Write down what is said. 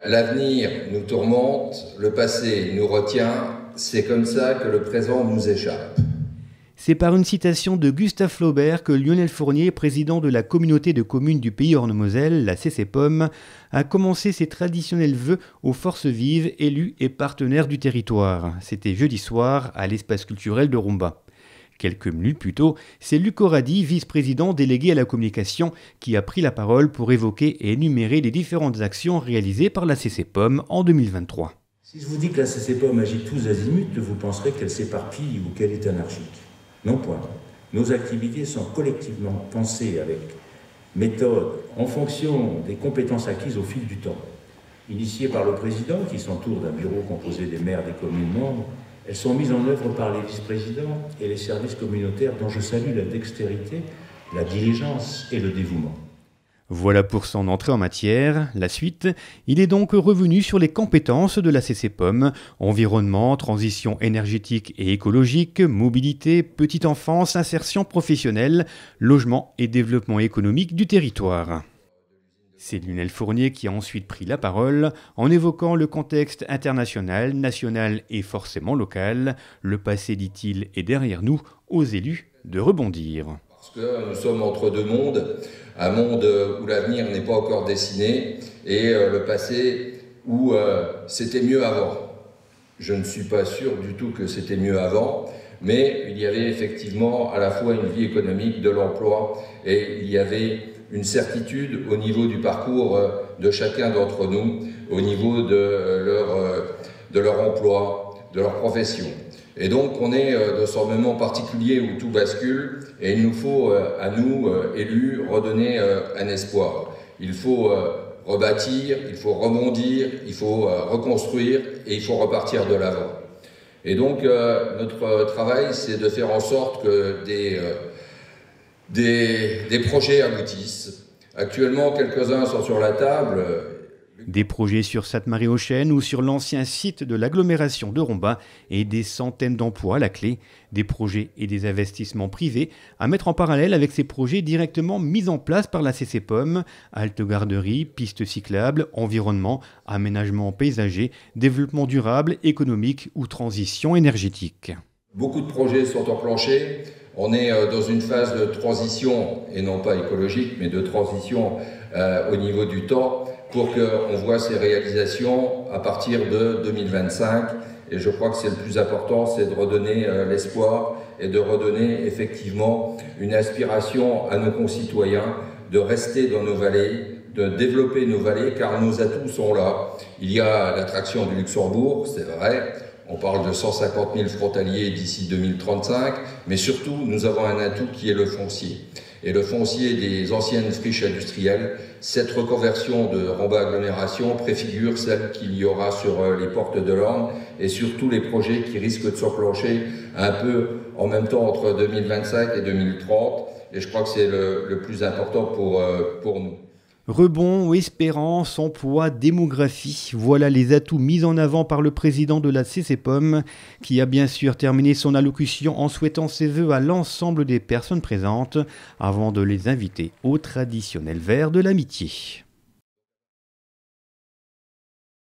L'avenir nous tourmente, le passé nous retient, c'est comme ça que le présent nous échappe. C'est par une citation de Gustave Flaubert que Lionel Fournier, président de la communauté de communes du Pays Orne-Moselle, la CCPOM, a commencé ses traditionnels vœux aux forces vives, élus et partenaires du territoire. C'était jeudi soir à l'espace culturel de Rumba. Quelques minutes plus tôt, c'est Luc Oradi, vice-président délégué à la communication, qui a pris la parole pour évoquer et énumérer les différentes actions réalisées par la CCPOM en 2023. Si je vous dis que la CCPOM agit tous azimuts, vous penserez qu'elle s'éparpille ou qu'elle est anarchique. Non point. Nos activités sont collectivement pensées avec méthode, en fonction des compétences acquises au fil du temps. Initiées par le président, qui s'entoure d'un bureau composé des maires des communes membres, elles sont mises en œuvre par les vice-présidents et les services communautaires dont je salue la dextérité, la diligence et le dévouement. Voilà pour son entrée en matière. La suite, il est donc revenu sur les compétences de la CCPOM, environnement, transition énergétique et écologique, mobilité, petite enfance, insertion professionnelle, logement et développement économique du territoire. C'est Lionel Fournier qui a ensuite pris la parole en évoquant le contexte international, national et forcément local. Le passé, dit-il, est derrière nous, aux élus de rebondir. Parce que nous sommes entre deux mondes, un monde où l'avenir n'est pas encore dessiné et le passé où c'était mieux avant. Je ne suis pas sûr du tout que c'était mieux avant, mais il y avait effectivement à la fois une vie économique, de l'emploi, et il y avait une certitude au niveau du parcours de chacun d'entre nous, au niveau de leur emploi, de leur profession. Et donc on est dans ce moment particulier où tout bascule et il nous faut, à nous, élus, redonner un espoir. Il faut rebâtir, il faut rebondir, il faut reconstruire et il faut repartir de l'avant. Et donc notre travail, c'est de faire en sorte que des projets aboutissent. Actuellement, quelques-uns sont sur la table. Des projets sur Sainte-Marie-aux-Chênes ou sur l'ancien site de l'agglomération de Rumba et des centaines d'emplois à la clé, des projets et des investissements privés à mettre en parallèle avec ces projets directement mis en place par la CCPOM, halte garderie, pistes cyclables, environnement, aménagement paysager, développement durable, économique ou transition énergétique. Beaucoup de projets sont enclenchés. On est dans une phase de transition, et non pas écologique, mais de transition au niveau du temps, pour qu'on voit ces réalisations à partir de 2025. Et je crois que c'est le plus important, c'est de redonner l'espoir et de redonner effectivement une aspiration à nos concitoyens de rester dans nos vallées, de développer nos vallées, car nos atouts sont là. Il y a l'attraction du Luxembourg, c'est vrai. On parle de 150 000 frontaliers d'ici 2035, mais surtout, nous avons un atout qui est le foncier. Et le foncier des anciennes friches industrielles, cette reconversion de Rumba agglomération préfigure celle qu'il y aura sur les portes de l'Orne et sur tous les projets qui risquent de s'enclencher un peu en même temps entre 2025 et 2030. Et je crois que c'est le plus important pour nous. Rebond, espérance, emploi, démographie, voilà les atouts mis en avant par le président de la CCPOM, qui a bien sûr terminé son allocution en souhaitant ses vœux à l'ensemble des personnes présentes, avant de les inviter au traditionnel verre de l'amitié.